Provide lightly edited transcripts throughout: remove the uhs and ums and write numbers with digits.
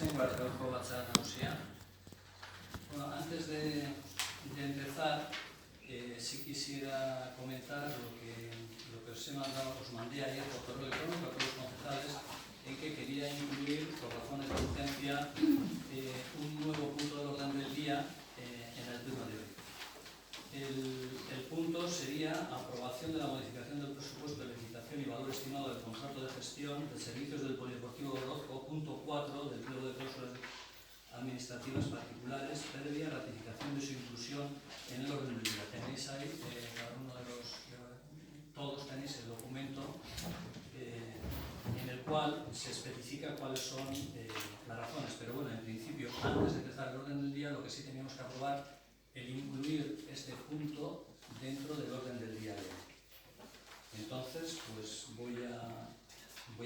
Eusko Batzar Nagusia. Bueno, antes de empezar, sí quisiera comentar lo que os mandé ayer por correo electrónico a todos los concejales, en que quería incluir, por razones de urgencia, un nuevo punto del orden del día en el pleno de hoy. El punto sería aprobación de la modificación del presupuesto de licitación y valor estimado del contrato de gestión de servicios del Polideportivo de Orozco, punto 4 del pliego de cláusulas administrativas particulares, previa ratificación de su inclusión en el orden del día. Tenéis ahí, cada uno de todos tenéis el documento en el cual se especifica cuáles son las razones, pero bueno, en principio, antes de empezar el orden del día, lo que sí teníamos que aprobar el incluir este punto dentro del orden del día de hoy. Entonces, pues voy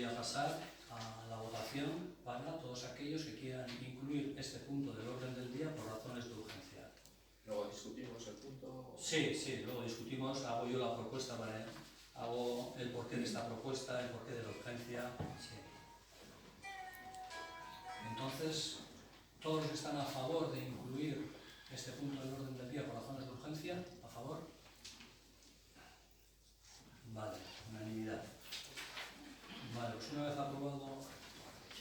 a pasar a la votación para todos aquellos que quieran incluir este punto del orden del día por razones de urgencia. ¿Luego discutimos el punto? Sí, luego discutimos, hago yo la propuesta para él, hago el porqué de esta propuesta, el porqué de la urgencia. Sí. Entonces, todos los que están a favor de incluir este punto del orden del día por razones de urgencia, ¿a favor? Vale, unanimidad. Vale, pues una vez aprobado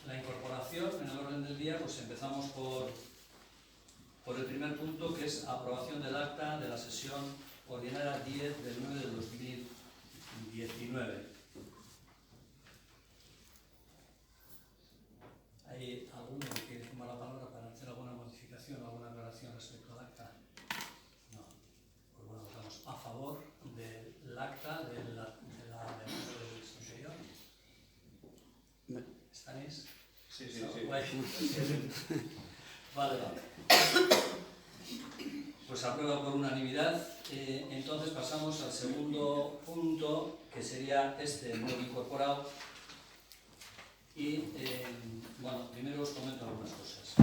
la incorporación en el orden del día, pues empezamos por el primer punto, que es aprobación del acta de la sesión ordinaria 10 del 9 del 2019. ¿Hay alguno que quiere tomar la palabra para hacer alguna modificación o alguna aclaración respecto al acta? No. Pues bueno, votamos a favor del acta de la anterior. ¿Estáis? Sí. Vale. Pues aprueba por unanimidad. Entonces pasamos al segundo punto, que sería este nuevo incorporado. Y bueno, primero os comento algunas cosas.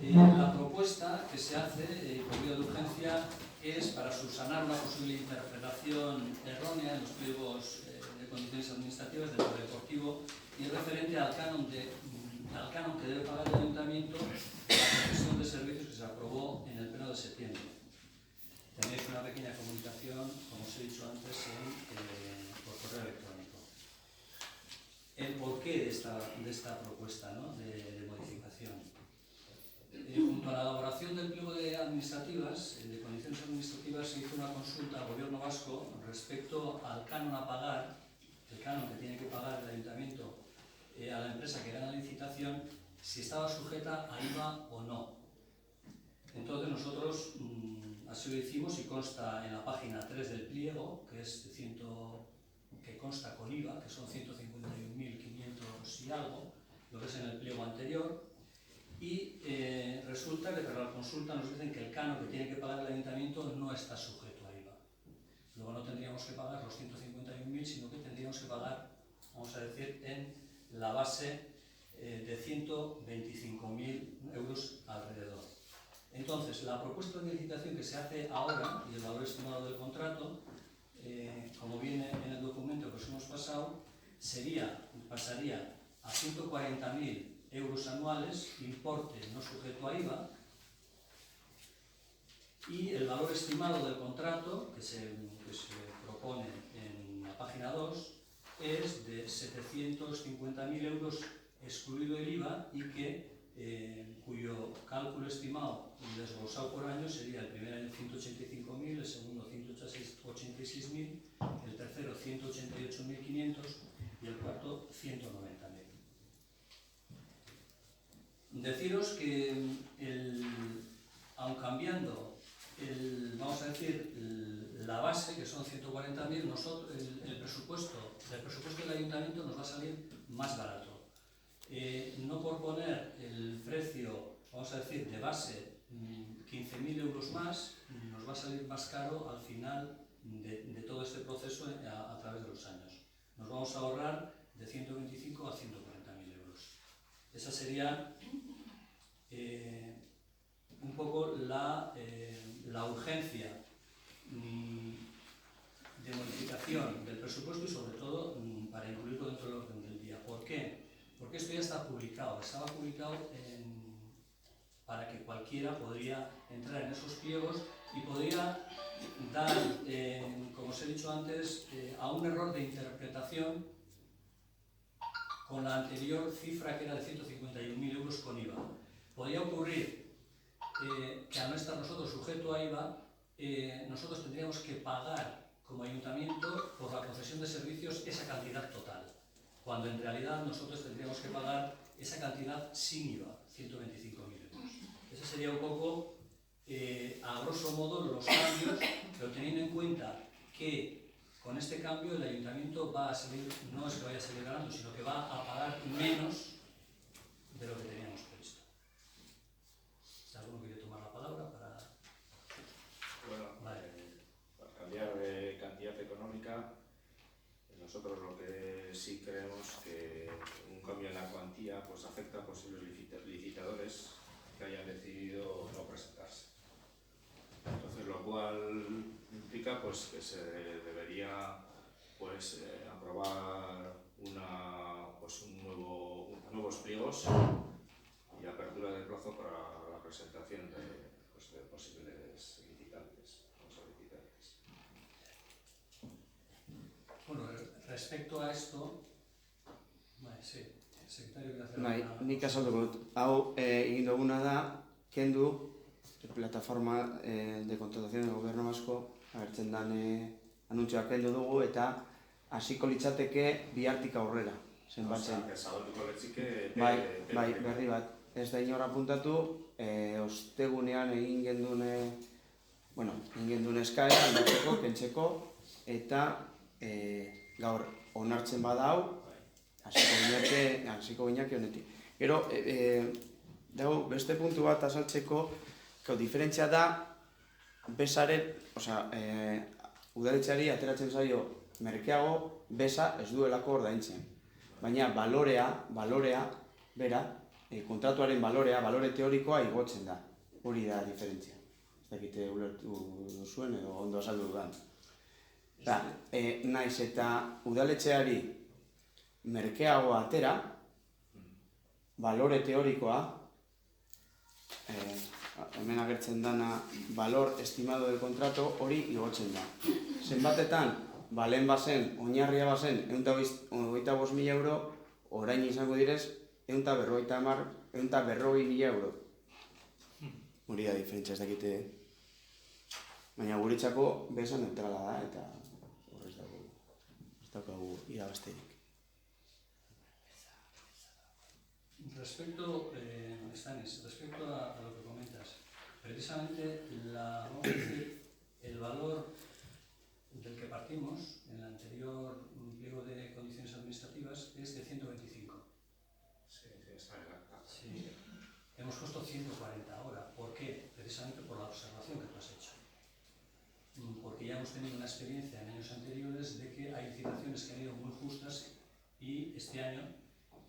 La propuesta que se hace por vía de urgencia es para subsanar una posible interpretación errónea en los pliegos de condiciones administrativas del Polideportivo y referente al canon que debe pagar el Ayuntamiento para la gestión de servicios que se aprobó en el pleno de septiembre. Tenéis una pequeña comunicación, como os he dicho antes, por correo electrónico. El porqué de esta propuesta, ¿no?, de modificación. Junto a la elaboración del pliego de de condiciones administrativas, se hizo una consulta al Gobierno vasco respecto al canon a pagar, el canon que tiene que pagar el Ayuntamiento a la empresa que gana la licitación, si estaba sujeta a IVA o no. Entonces nosotros así lo hicimos y consta en la página 3 del pliego, que consta con IVA, que son 151.500 y algo, lo que es en el pliego anterior, y resulta que tras la consulta nos dicen que el canon que tiene que pagar el Ayuntamiento no está sujeto a IVA. Luego no tendríamos que pagar los 151.000, sino que tendríamos que pagar, vamos a decir, en la base de 125.000 euros alrededor. Entonces, la propuesta de licitación que se hace ahora y el valor estimado del contrato, como viene en el documento que os hemos pasado, pasaría a 140.000 euros anuales, importe no sujeto a IVA, y el valor estimado del contrato que se propone en la página 2 es de 750.000 euros excluido el IVA y cuyo cálculo estimado desglosado por año sería el primer año 185.000, el segundo 186.000, el tercero 188.500 y el cuarto 190.000. Deciros que aun cambiando vamos a decir la base, que son 140.000, nosotros el presupuesto del Ayuntamiento nos va a salir más barato. No por poner el precio, vamos a decir, de base 15.000 euros más, nos va a salir más caro al final de todo este proceso a través de los años. Nos vamos a ahorrar de 125 a 140.000 euros. Esa sería un poco la urgencia de modificación del presupuesto y sobre todo para incluirlo dentro del orden del día. ¿Por qué? Porque porque esto ya está publicado, estaba publicado para que cualquiera podría entrar en esos pliegos y podría dar, como os he dicho antes, a un error de interpretación con la anterior cifra que era de 151.000 euros con IVA. Podría ocurrir que al no estar nosotros sujeto a IVA, nosotros tendríamos que pagar como ayuntamiento por la concesión de servicios esa cantidad total, cuando en realidad nosotros tendríamos que pagar esa cantidad sin IVA, 125.000 euros. Ese sería un poco, a grosso modo, los cambios, pero teniendo en cuenta que con este cambio el ayuntamiento va a salir, no es que vaya a salir ganando, sino que va a pagar menos de lo que teníamos previsto. Si alguno quiere tomar la palabra para... Bueno, vale. Para cambiar de cantidad económica, nosotros lo que sí creemos que un cambio en la cuantía pues afecta a posibles licitadores que hayan decidido no presentarse. Entonces, lo cual implica pues que se debería pues aprobar nuevos pliegos y apertura de plazo para la presentación de posibles licitantes o solicitantes. Bueno, respecto a esto, sí, el secretario quiere hacer Nik azalduko dut. Hau egin duguna da, kendu plataforma de contratación del gobierno vasco agertzen den anuntzioak kendu dugu eta hasiko litzateke bihartik aurrera. Zenbatzen. Zabalduko letzike Bai, berri bat. Ez da inor apuntatu, ostegunean egin gendun eskaera, aldatzeko, kentzeko, eta gaur onartzen badau, hasiko gineake honetik. Gero, dago beste puntu bat azaltzeko, diferentzia da, besaren, udaletxeari ateratzen zaio merkeago, besa ez duelako ordaintzen. Baina balorea, bera, kontratuaren balore teorikoa igotzen da. Hori da diferentzia. Ez dakite ulertu duzuen edo ondo azaldu dudan. Naiz eta udaletxeari merkeago atera, balore teorikoa, hemen agertzen dana valor estimado del contrato hori igotzen da. Zenbatetan, lehen bazen, oinarria bazen, 125.000 euro, orain izango direz, 140.000 euro. Hori da diferentzia, ez dakite. Baina guretzako besa neutrala da, eta horrez daukagu irabazterik. Respecto a lo que comentas, precisamente el valor del que partimos en el anterior pliego de condiciones administrativas es de 125. Sí, está en el acta. Sí. Hemos puesto 140 ahora. ¿Por qué? Precisamente por la observación que tú has hecho. Porque ya hemos tenido una experiencia en años anteriores de que hay licitaciones que han ido muy justas y este año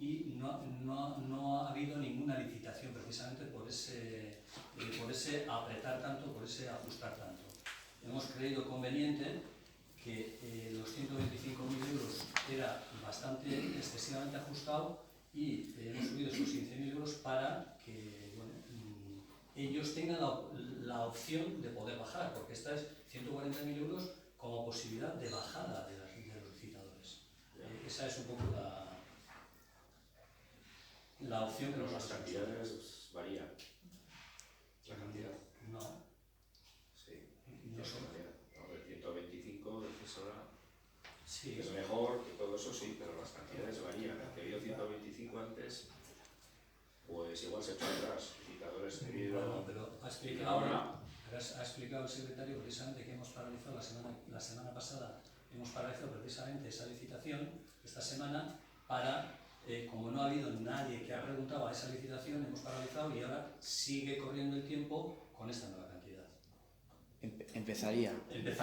no ha habido ninguna licitación precisamente por ese apretar tanto, por ese ajustar tanto. Hemos creído conveniente que los 125.000 euros era bastante excesivamente ajustado y hemos subido esos 15.000 euros para que ellos tengan la opción de poder bajar, porque esta es 140.000 euros como posibilidad de bajada de los licitadores. Esa es un poco la opción que Pero nos las cantidades varían. ¿La cantidad? No. Sí. No son. El 125 decís ahora Sí. es mejor que todo eso, sí, pero las cantidades varían. El que dio 125 antes, pues igual se echó atrás. Licitadores que vieron. Bueno, pero ha explicado el secretario precisamente que hemos paralizado la semana pasada, hemos paralizado precisamente esa licitación esta semana para, como no ha habido nadie que ha preguntado a esa licitación, hemos paralizado y ahora sigue corriendo el tiempo con esta nueva cantidad. Empezaría. De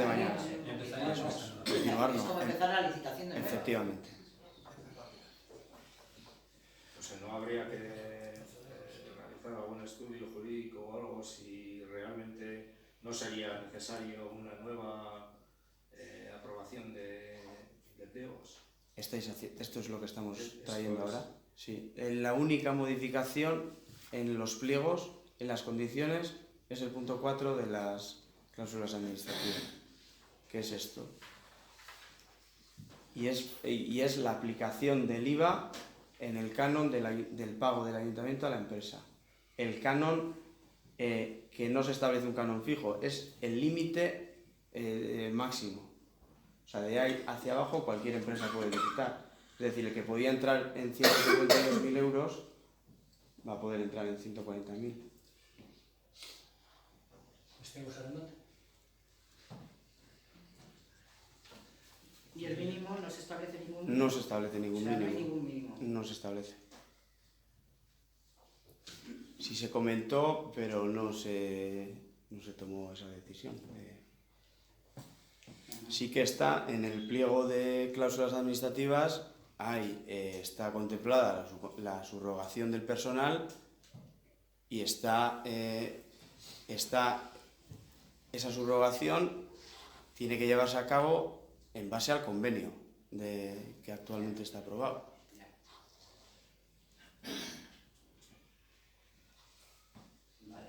mañana. Empezaría con esta nueva cantidad. Continuar, Es como empezar la licitación de nuevo. Efectivamente. Pues no habría que realizar algún estudio jurídico o algo si realmente no sería necesario una nueva aprobación de pliegos. Esto es lo que estamos trayendo ahora. Sí, la única modificación en los pliegos, en las condiciones, es el punto 4 de las cláusulas administrativas, que es esto. Y es la aplicación del IVA en el canon del pago del ayuntamiento a la empresa. El canon, que no se establece un canon fijo, es el límite máximo. O sea, de ahí hacia abajo cualquier empresa puede licitar. Es decir, el que podía entrar en 152.000 euros va a poder entrar en 140.000. ¿Estamos hablando? ¿Y el mínimo no se establece ningún No se establece ningún mínimo? mínimo. No hay ningún mínimo. No se establece. Sí se comentó, pero no se tomó esa decisión. Sí que está en el pliego de cláusulas administrativas, está contemplada la subrogación del personal y está esa subrogación tiene que llevarse a cabo en base al convenio que actualmente está aprobado. Vale.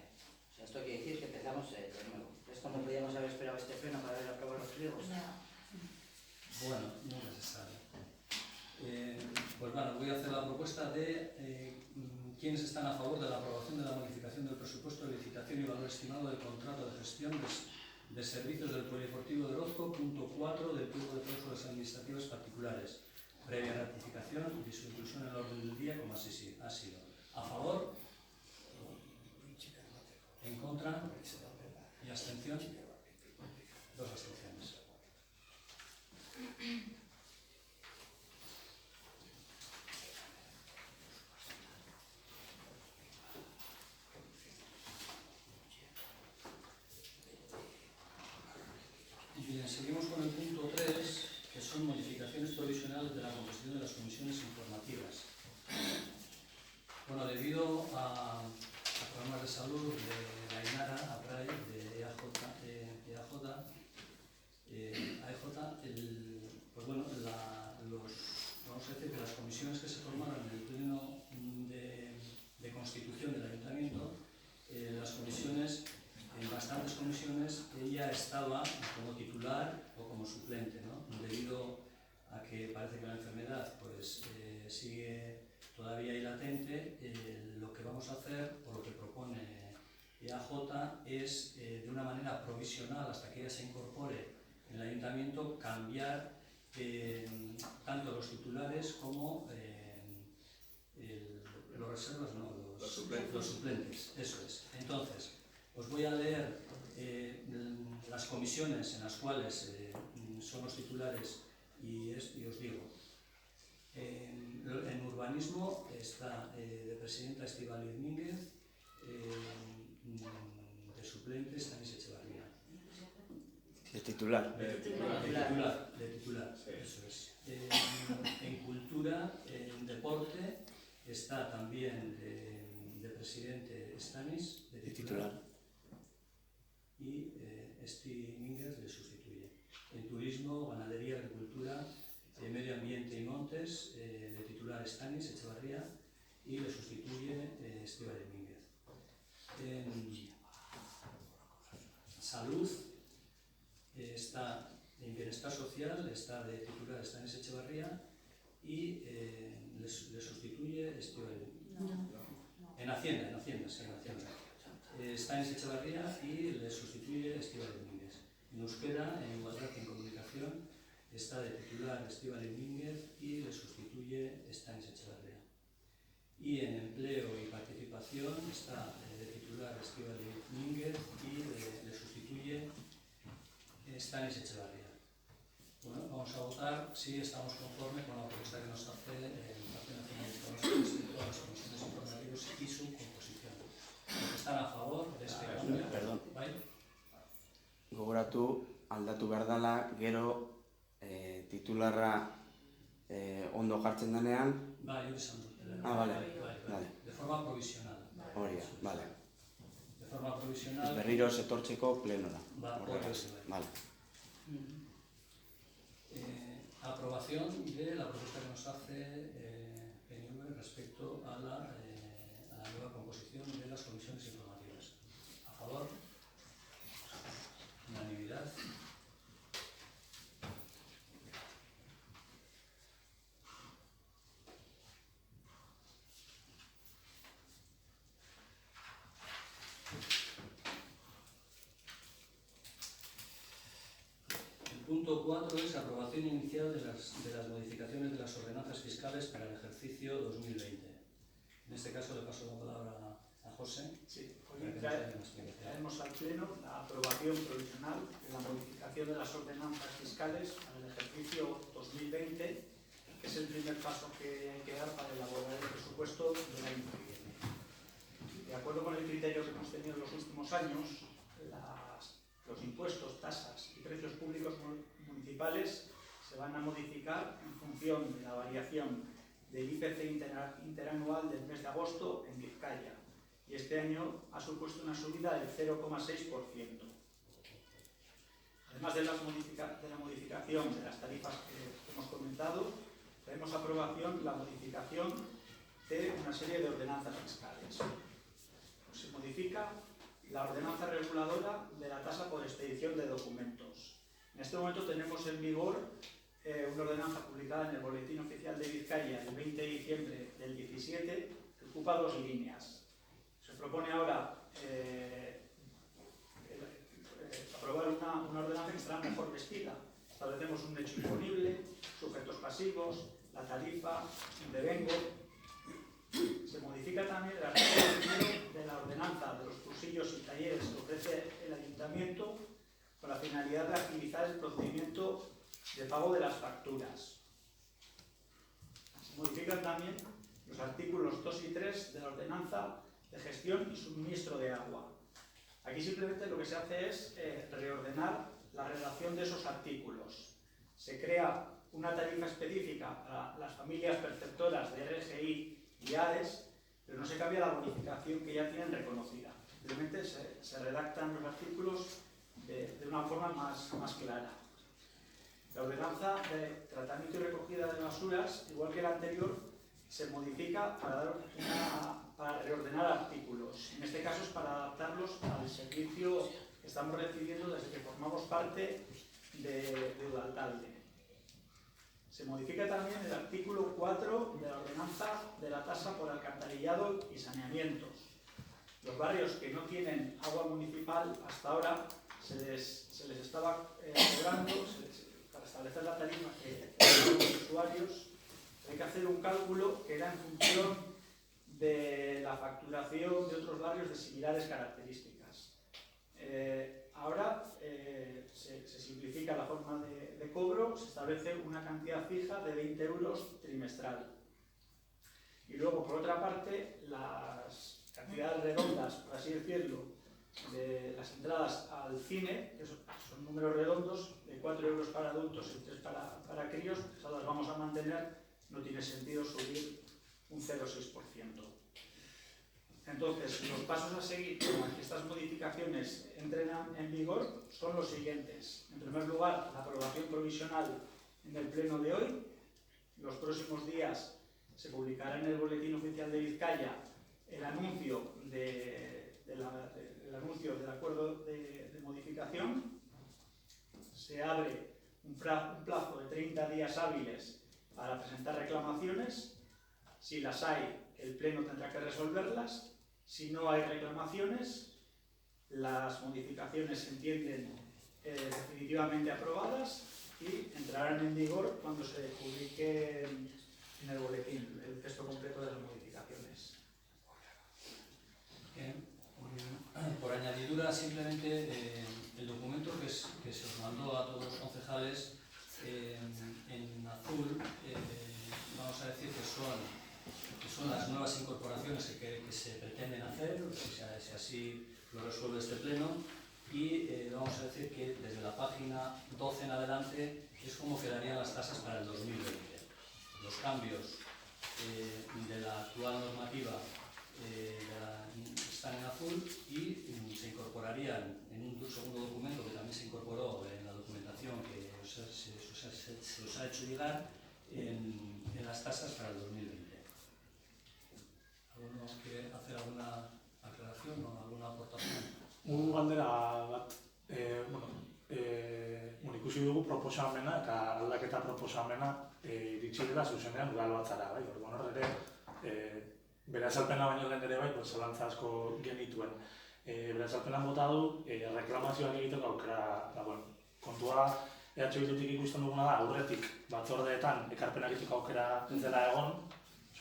O sea, esto quiere decir que empezamos de nuevo. Esto no podíamos haber esperado este pleno para haber aprobado los pliegos. Bueno, nunca se sabe. Pues bueno, voy a hacer la propuesta de quiénes están a favor de la aprobación de la modificación del presupuesto de licitación y valor estimado del contrato de gestión de servicios del Polideportivo de Orozco, punto 4 del pliego de cláusulas administrativas particulares, previa ratificación y su inclusión en el orden del día, como así ha sido. ¿A favor? ¿En contra? ¿Y abstención? 2 abstenciones. Bien, seguimos con el punto 3, que son modificaciones provisionales de la composición de las comisiones informativas. Bueno, debido a problemas de salud de la INARA, APRAE, de AEJ, pues bueno, vamos a decir que las comisiones que se formaron en el pleno de constitución del ayuntamiento, las comisiones, en bastantes comisiones, ella estaba como titular o como suplente, ¿no? Debido a que parece que la enfermedad pues, sigue todavía ahí latente, lo que vamos a hacer, o lo que propone EAJ, es de una manera provisional, hasta que ella se incorpore en el ayuntamiento, cambiar tanto los titulares como los reservas, no, los suplentes, eso es. Entonces, os voy a leer las comisiones en las cuales son los titulares y os digo. En urbanismo está de presidenta Estíbaliz Mínguez, de suplente Stanis Echevarría. De titular. De titular, sí. Eso es. En cultura, en deporte, está también de presidente Stanis, de titular. Y Esti Mínguez le sustituye. En turismo, ganadería, agricultura, medio ambiente y montes, de titular Stanis Echevarría y le sustituye Estíbaliz Mínguez. En salud, está en bienestar social, está de titular Stanis Echevarría y le sustituye Estíbaliz. En Hacienda, sí, en Hacienda. Stanis Echevarría y le sustituye Estíbaliz Mínguez. En euskera, en igualdad y en comunicación, está de titular Estíbaliz Mínguez y le sustituye Stanis Echevarría. Y en empleo y participación está de titular Estíbaliz Mínguez y le sustituye Stanis Echevarría. Bueno, vamos a votar si estamos conformes con la propuesta que nos hace el Partido Nacionalista Vasco respecto a las comisiones informativas y su composición. Los que están a favor de este cambio, Perdón. bai? Gogoratu, aldatu behar dela, gero titularra ondo jartzen denean. Bai, hori esan dut. Vale. Vale. De forma provisional. Hori, vale. De forma provisional. Berriro etortzeko plenora. Horregaz. Vale. Aprobación de la propuesta que nos hace PNV respecto a la nueva composición de las comisiones informativas. ¿A favor? Unanimidad. Punto 4 es aprobación inicial de las modificaciones de las ordenanzas fiscales para el ejercicio 2020. En este caso le paso la palabra a José. Sí, hoy traemos al Pleno la aprobación provisional de la modificación de las ordenanzas fiscales para el ejercicio 2020, que es el primer paso que hay que dar para elaborar el presupuesto del año que viene. De acuerdo con el criterio que hemos tenido en los últimos años, los impuestos, tasas y precios públicos municipales se van a modificar en función de la variación del IPC interanual del mes de agosto en Vizcaya, y este año ha supuesto una subida del 0,6%. Además de la modificación de las tarifas que hemos comentado, traemos a aprobación la modificación de una serie de ordenanzas fiscales. Se modifica la ordenanza reguladora de la tasa por expedición de documentos. En este momento tenemos en vigor una ordenanza publicada en el Boletín Oficial de Vizcaya el 20 de diciembre del 17, que ocupa 2 líneas. Se propone ahora aprobar una ordenanza que estará mejor vestida. Establecemos un hecho imponible, sujetos pasivos, la tarifa, un devengo. Se modifica también el artículo de la ordenanza de los cursillos y talleres que ofrece el Ayuntamiento con la finalidad de agilizar el procedimiento de pago de las facturas. Se modifican también los artículos 2 y 3 de la ordenanza de gestión y suministro de agua. Aquí simplemente lo que se hace es reordenar la redacción de esos artículos. Se crea una tarifa específica para las familias perceptoras de RGI y AES, pero no se cambia la bonificación que ya tienen reconocida. Simplemente se redactan los artículos de una forma más clara. La ordenanza de tratamiento y recogida de basuras, igual que la anterior, se modifica para reordenar artículos. En este caso es para adaptarlos al servicio que estamos recibiendo desde que formamos parte de Udaltalde. Se modifica también el artículo 4 de la ordenanza de la tasa por alcantarillado y saneamientos. Los barrios que no tienen agua municipal hasta ahora se les estaba cobrando, para establecer la tarifa que tienen los usuarios, hay que hacer un cálculo que era en función de la facturación de otros barrios de similares características. Ahora se simplifica la forma de cobro, se establece una cantidad fija de 20 euros trimestral. Y luego, por otra parte, las cantidades redondas, por así decirlo, de las entradas al cine, que son números redondos, de 4 euros para adultos y 3 para críos, esas las vamos a mantener, no tiene sentido subir un 0,6%. Entonces, los pasos a seguir para que estas modificaciones entren en vigor son los siguientes. En primer lugar, la aprobación provisional en el pleno de hoy. Los próximos días se publicará en el Boletín Oficial de Vizcaya el anuncio del acuerdo de modificación. Se abre un plazo de 30 días hábiles para presentar reclamaciones. Si las hay, el Pleno tendrá que resolverlas. Si no hay reclamaciones, las modificaciones se entienden definitivamente aprobadas y entrarán en vigor cuando se publique en el boletín el texto completo de las modificaciones. Bien. Por añadidura, simplemente el documento que se os mandó a todos los concejales en azul, vamos a decir que son las nuevas incorporaciones que se pretenden hacer, si así lo resuelve este pleno, y vamos a decir que desde la página 12 en adelante es como quedarían las tasas para el 2020. Los cambios de la actual normativa están en azul y se incorporarían en un segundo documento que también se incorporó en la documentación que se os ha hecho llegar en las tasas para el 2020. ¿Alguno quiere hacer alguna aclaración o alguna aportación? Galdera bat, ikusi dugu proposamena eta aldaketa proposamena iritsi dela zuzenean udalbatzara, bai. Orduan hor ere, bere azalpena baino lehen ere bai, zalantza asko genituen. Bere azalpenan bota du, reklamazioak egiteko aukera, kontua EH Bildutik ikusten duguna da, aurretik batzordeetan ekarpenak egiteko aukera ez dela egon,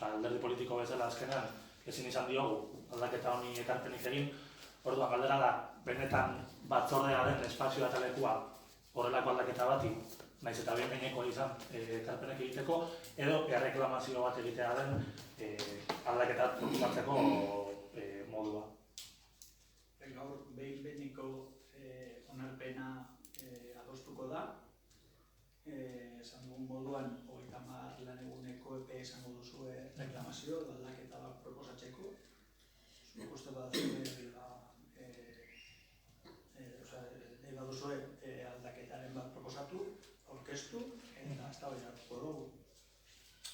alderdi politiko bezala azkenean ezin izan diogu aldaketa honi ekarpenik egin. Orduan galdera da, benetan batzordea den espazioa eta lekua horrelako aldaketa bati, naiz eta behin-behinekoa izan ekarpenak egiteko, edo erreklamazio bat egitea den aldaketa proposatzeko modua. Gaur behin-behineko onarpena adostuko da. Esan dugun moduan, 30 lan eguneko epe esango duzue reklamazio edo aldaketa bat proposatzeko. Zuk uste bat nahi baduzue aldaketaren bat proposatu, aurkeztu, eta eztabaidatuko dugu.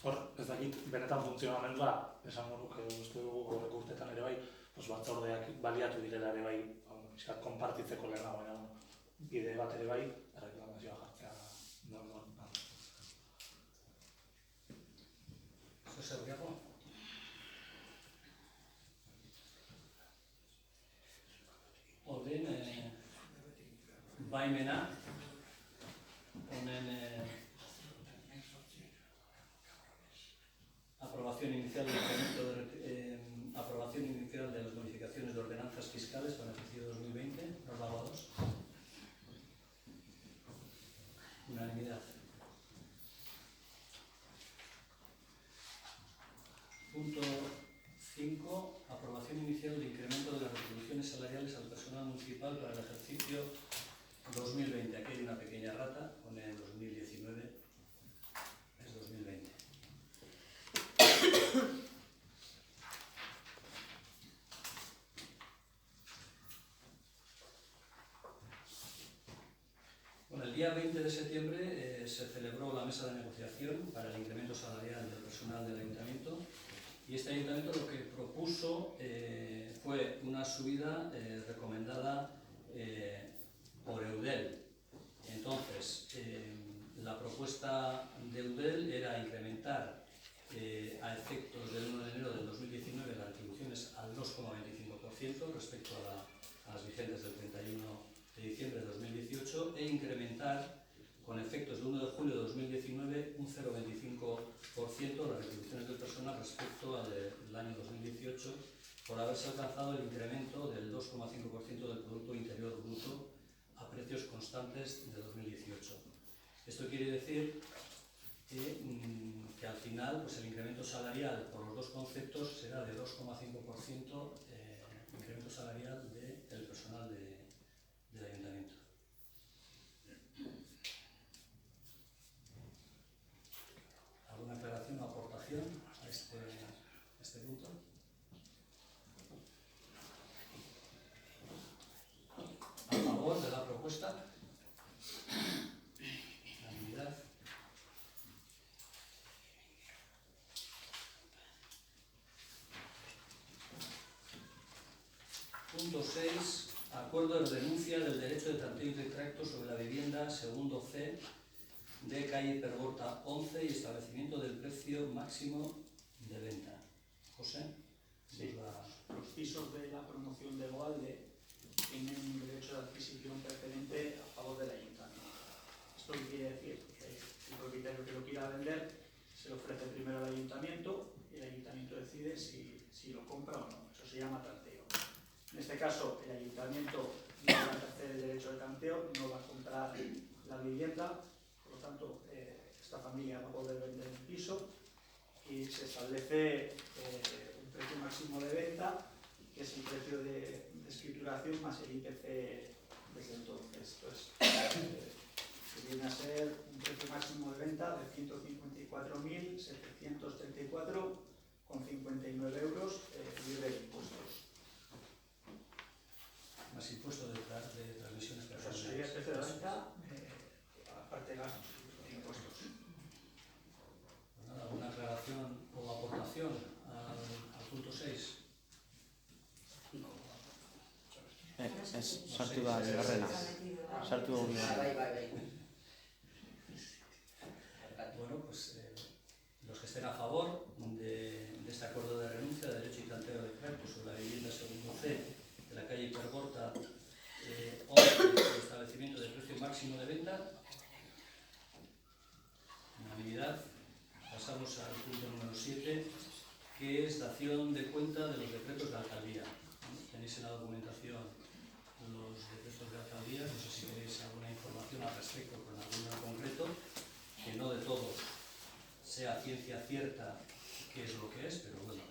Hor, ez dakit, benetan funtzionamendua, esango nuke uste dugu horrek urtetan ere bai, batzordeak baliatu direla ere bai, konpartitzeko lehenago, bide bat ere bai, erreklamazioa jartzea. Jose Uriago. Orden, baimena, honen aprobación inicial de las modificaciones de ordenanzas fiscales para el ejercicio 2020, los lavado2. Unanimidad. Punto 5. Aprobación inicial de incremento de las retribuciones salariales al personal municipal para el ejercicio 2020. Aquí hay una pequeña rata con el 2019. Es 2020. Bueno, el día 20 de septiembre se celebró la mesa de negociación para el incremento salarial del personal del ayuntamiento. Y este ayuntamiento lo que propuso fue una subida recomendada por Eudel. Entonces, la propuesta de Eudel era incrementar a efectos del 1 de enero del 2019 las retribuciones al 2,25% respecto a las vigentes del 31 de diciembre de 2018 e incrementar con efectos del 1 de julio de 2019 un 0,25% las retribuciones del personal respecto al del año 2018 por haberse alcanzado el incremento del 2,5% del Producto Interior Bruto a precios constantes de 2018. Esto quiere decir que al final pues el incremento salarial por los dos conceptos será de 2,5% incremento salarial del personal del ayuntamiento. ¿Alguna aclaración o aportación a este punto? ¿A favor de la propuesta? Unanimidad. Punto 6. Acuerdo de renuncia del derecho de tanteo y retracto sobre la vivienda segundo C de calle Pergorta 11 y establecimiento del precio máximo de venta. José. Sí, los pisos de la promoción de Boalde tienen un derecho de adquisición preferente a favor del ayuntamiento. Esto quiere decir que el propietario que lo quiera vender se lo ofrece primero al ayuntamiento y el ayuntamiento decide si lo compra o no. Eso se llama tanteo. En este caso, el ayuntamiento no va a ejercer el derecho de tanteo, no va a comprar la vivienda, por lo tanto, esta familia va a poder vender el piso y se establece un precio máximo de venta, que es el precio de escrituración más el IPC desde entonces. Pues, que viene a ser un precio máximo de venta de 154.734,59 euros libre de impuestos. Más impuesto de transmisiones Eso sería el precio de venta, aparte de los impuestos. ¿Alguna aclaración o aportación al punto 6? Ez, sartu da bigarrena. Sartu da bigarrena. Bai. Bueno, pues los que estén a favor de este acuerdo de renuncia de derecho y tanteo de crédito sobre la vivienda segundo C de la calle Hiperborta 11, el establecimiento de precio máximo de venta. Unanimidad. Pasamos al punto número 7, que es dación de cuenta de los decretos de alcaldía. Tenéis en la documentación los decretos de alcaldía, no sé si queréis alguna información al respecto con alguno en concreto, que no de todos sea ciencia cierta qué es lo que es, pero bueno,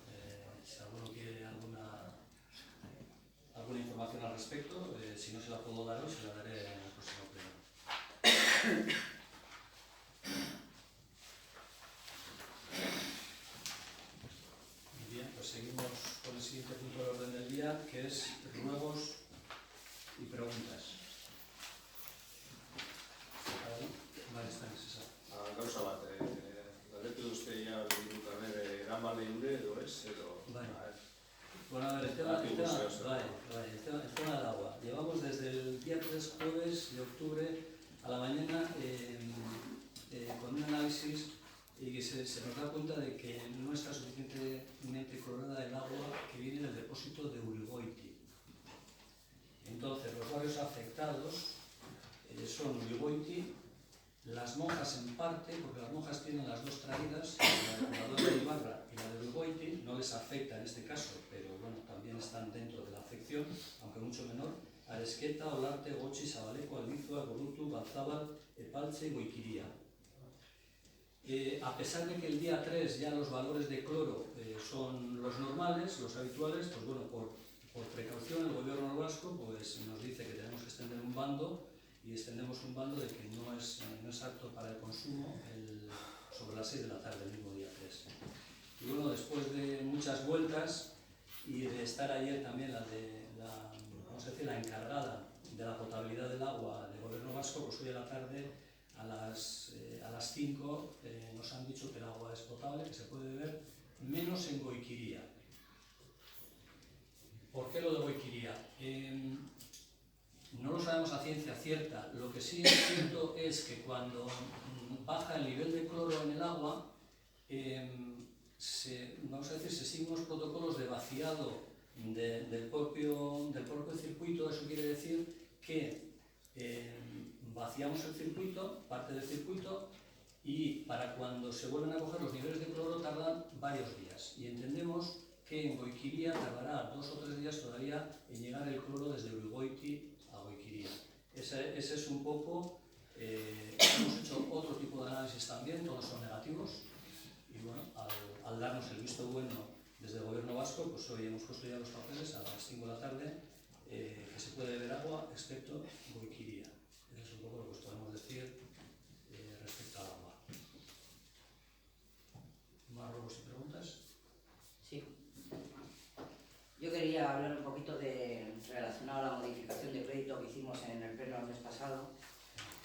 si alguno quiere alguna información al respecto, si no se la puedo dar hoy, se la daré en el próximo pleno. Bien, pues seguimos con el siguiente punto del orden del día, que es ruegos y preguntas. Vale, está en esa. Gauza bat, galdetu duzte ja bildukarrer eraman lehiure edo ez, edo... Vale. Bueno, a ver, el tema del agua. Llevamos desde el día 3 jueves de octubre a la mañana con un análisis y que se nos da cuenta de que no está suficientemente clorada el agua que viene del depósito de Urigoiti. Entonces, los barrios afectados son Urigoiti, Las Monjas en parte, porque Las Monjas tienen las dos traídas, la de Ibarra y la de Urigoiti, no les afecta en este caso, pero bueno, también están dentro de la afección, aunque mucho menor, Aresqueta, Olarte, Gochi, Sabaleco, Albizua, Gorutu, Balzábal, Epalche y Goiquiría. A pesar de que el día 3 ya los valores de cloro son los normales, los habituales, pues bueno, por precaución el gobierno vasco pues, nos dice que tenemos que extender un bando y extendemos un bando de que no es apto para el consumo sobre las 6 de la tarde, el mismo día 3. Y bueno, después de muchas vueltas y de estar ayer también la encargada de la potabilidad del agua del gobierno vasco, pues hoy a la tarde a las 5 nos han dicho que el agua es potable, que se puede beber, menos en Goiquiría. ¿Por qué lo de Goiquiría? No lo sabemos a ciencia cierta. Lo que sí es cierto es que cuando baja el nivel de cloro en el agua, se siguen unos protocolos de vaciado del propio circuito. Eso quiere decir que vaciamos el circuito, parte del circuito, y para cuando se vuelven a coger los niveles de cloro tardan varios días. Y entendemos que en Goiquiría tardará 2 o 3 días todavía en llegar el cloro desde Urigoiti a Goiquiría. Ese es un poco... hemos hecho otro tipo de análisis también, todos son negativos. Y bueno, al darnos el visto bueno desde el gobierno vasco, pues hoy hemos puesto ya los papeles a las 5 de la tarde, que se puede beber agua, excepto Goiquiría. Eso es un poco lo que os podemos decir respecto al agua. ¿Más ruegos y preguntas? Sí. Yo quería hablar un poquito relacionado a la modificación de crédito que hicimos en el pleno el mes pasado,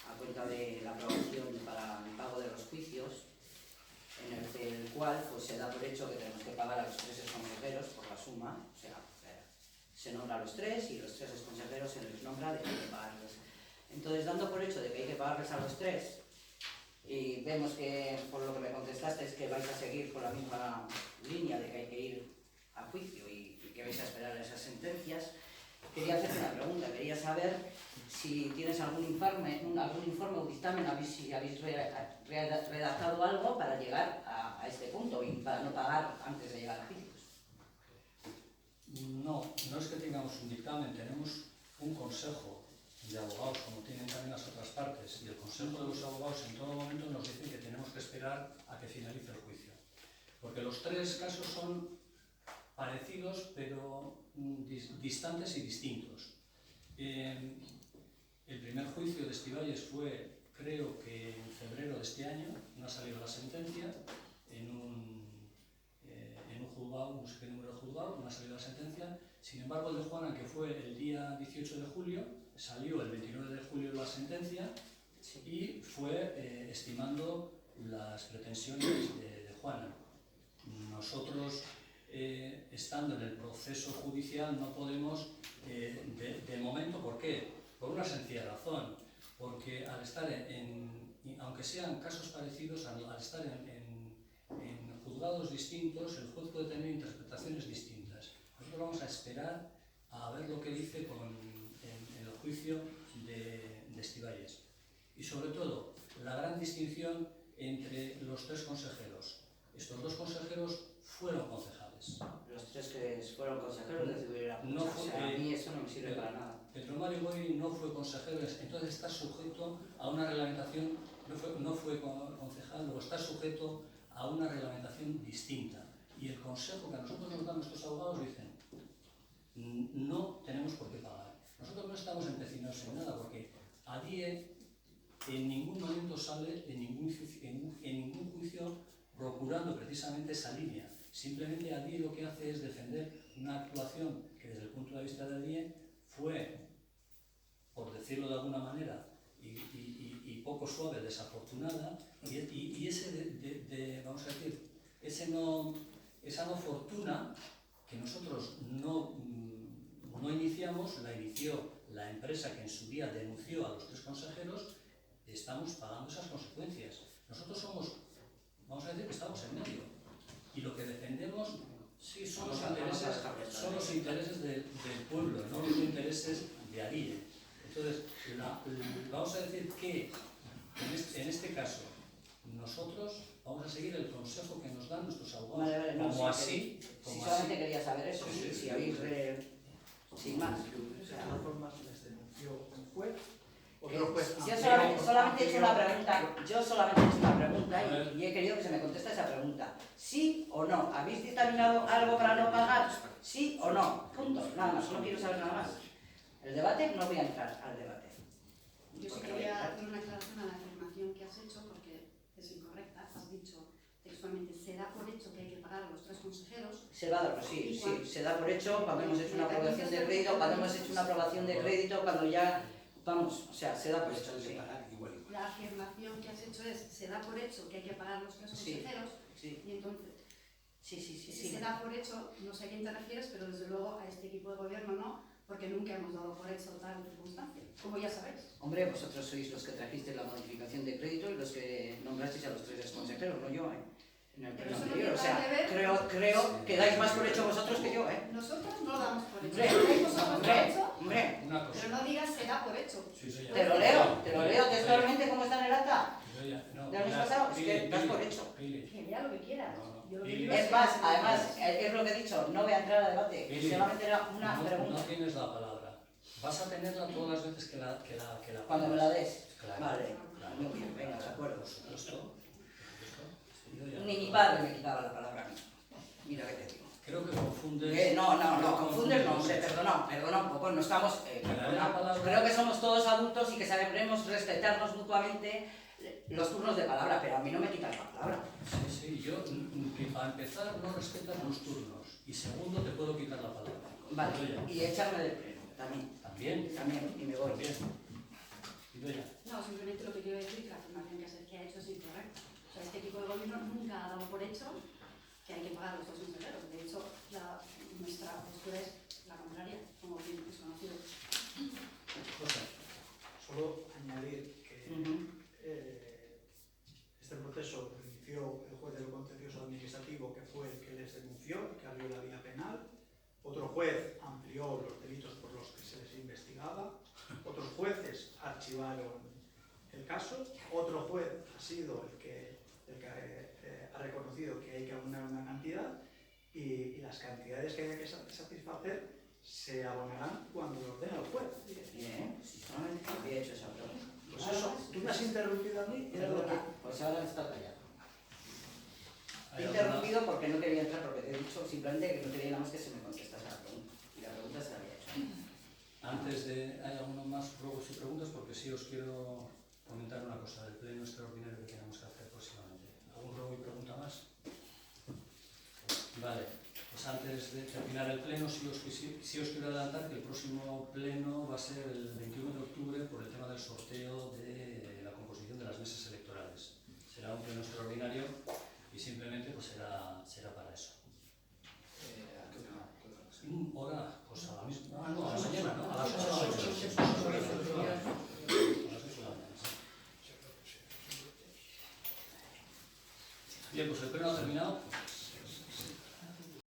a cuenta de la aprobación para el pago de los juicios, en el cual pues, se da por hecho que tenemos que pagar a los 3 consejeros por la suma, o sea, se nombra a los 3 y los 3 consejeros se les nombra de que hay que pagarles. Entonces, dando por hecho de que hay que pagarles a los 3, y vemos que, por lo que me contestaste, es que vais a seguir con la misma línea de que hay que ir a juicio y que vais a esperar esas sentencias, quería hacerte una pregunta. Quería saber si tienes algún informe o dictamen, si habéis redactado algo para llegar a este punto y para no pagar antes de llegar a juicios. No es que tengamos un dictamen, tenemos un consejo de abogados, como tienen también las otras partes, y el consejo de los abogados en todo momento nos dice que tenemos que esperar a que finalice el juicio. Porque los 3 casos son parecidos, pero distantes y distintos. El primer juicio de Estivalies fue, creo que en febrero de este año, no ha salido la sentencia, en un juzgado, no sé qué número de juzgado, no ha salido la sentencia. Sin embargo, el de Juana, que fue el día 18 de julio, salió el 29 de julio la sentencia y fue estimando las pretensiones de Juana. Nosotros estando en el proceso judicial, no podemos, de momento, ¿por qué? Por una sencilla razón, porque al estar aunque sean casos parecidos, al estar en juzgados distintos, el juez puede tener interpretaciones distintas. Nosotros vamos a esperar a ver lo que dice en el juicio de Estivalies. Y sobre todo, la gran distinción entre los tres consejeros. Estos dos consejeros fueron concejales. Los tres que fueron consejeros decidieron No o sea, a mí eso no me sirve para nada. Pedro Mario Boy no fue consejero, entonces está sujeto a una reglamentación, no fue concejal, luego está sujeto a una reglamentación distinta. Y el consejo que a nosotros nos dan nuestros abogados dicen, no tenemos por qué pagar. Nosotros no estamos empecinados en nada, porque ADIE en ningún momento sale en ningún juicio procurando precisamente esa línea. Simplemente ADIE lo que hace es defender una actuación que desde el punto de vista de ADIE fue, por decirlo de alguna manera, y poco suave, desafortunada, y vamos a decir, esa no fortuna que nosotros no iniciamos, la inició la empresa que en su día denunció a los tres consejeros. Estamos pagando esas consecuencias. Nosotros vamos a decir que estamos en medio. Y lo que defendemos sí son los intereses del pueblo, no los intereses de ADIE. Entonces, vamos a decir que en este caso nosotros vamos a seguir el consejo que nos dan nuestros abogados. Vale, no, como sí, así. solamente quería saber eso, si habéis sin más. De todas formas, les denunció un juez. Otro juez. Yo solamente he hecho una pregunta, y he querido que se me conteste esa pregunta. ¿Sí o no? ¿Habéis dictaminado algo para no pagar? ¿Sí o no? Punto. Nada más, no quiero saber nada más. El debate, no voy a entrar al debate. Yo sí quería hacer una aclaración a la afirmación que has hecho, porque es incorrecta. Has dicho textualmente, se da por hecho que hay que pagar a los tres consejeros. Se va a dar, sí, se da por hecho cuando hemos hecho una aprobación de crédito, cuando ya, vamos, o sea, se da por hecho, sí. La afirmación que has hecho es, se da por hecho que hay que pagar a los tres consejeros, Sí. y entonces, Sí. si se da por hecho, no sé a quién te refieres, pero desde luego a este equipo de gobierno no, porque nunca hemos dado por hecho tal circunstancia, como ya sabéis. Hombre, vosotros sois los que trajisteis la modificación de crédito y los que nombrasteis a los tres consejeros, no yo, en el pleno Pero eso no anterior. O tiene sea, nada que ver. creo que dais más por hecho vosotros que yo, Nosotros no lo damos por hecho. Hombre, Lo dais vosotros por hecho, hombre, Una cosa. pero no digas se da por hecho. Sí, sí, ya. te lo leo textualmente como está en el acta. No, ¿Del mes pasado? Es que das por hecho. Que lea lo que quieras. Yo lo que Pili. digo Es más, además, es lo que he dicho, no voy a entrar a debate, Pili, solamente era una no pregunta. tienes la palabra. Vas a tenerla todas las veces que la Cuando me la des. Claro. Vale, Claro. muy bien, venga, de acuerdo. Por supuesto. Ni mi padre me quitaba la palabra a mí. Mira que te digo. Creo que confundes... No, confundes no, hombre, perdona un poco, no estamos... creo que somos todos adultos y que sabremos respetarnos mutuamente los turnos de palabra, pero a mí no me quitas la palabra. Sí, yo, que para empezar, no respetas los turnos. Y segundo, te puedo quitar la palabra. Vale, Idoia. y echarme del pleno, También. también, y me voy. También. Idoia. No, simplemente lo que quiero decir es que la afirmación que ha hecho es incorrecta. O sea, este equipo de gobierno nunca ha dado por hecho que hay que pagar a los dos consejeros. De hecho, nuestra postura es la contraria, como bien es conocido. José. Solo añadir que este proceso lo inició el juez de lo contencioso administrativo, que fue el que les denunció, que abrió la vía penal. Otro juez amplió los delitos por los que se les investigaba. Otros jueces archivaron el caso. Otro juez ha sido el que ha reconocido que hay que abonar una cantidad y las cantidades que haya que satisfacer se abonarán cuando lo ordene el juez. Bien, si solamente había hecho esa pregunta. Pues eso, tú me has interrumpido a mí. Perdona, pues ahora está callado. ¿Hay He alguna- interrumpido porque no quería entrar, porque te he dicho simplemente que no quería nada más que se me contestase la pregunta. Y la pregunta se la había hecho. Antes de... ¿Hay alguno más ruegos y preguntas? Porque sí os quiero comentar una cosa del pleno extraordinario que tenemos que hacer próximamente. ¿Algún ruego y pregunta más? Vale. Pues antes de terminar el pleno, sí os quiero adelantar que el próximo pleno va a ser el 21 de octubre por el tema del sorteo de la composición de las mesas electorales. Será un pleno extraordinario y simplemente pues será para eso. Bien, pues el pleno ha terminado.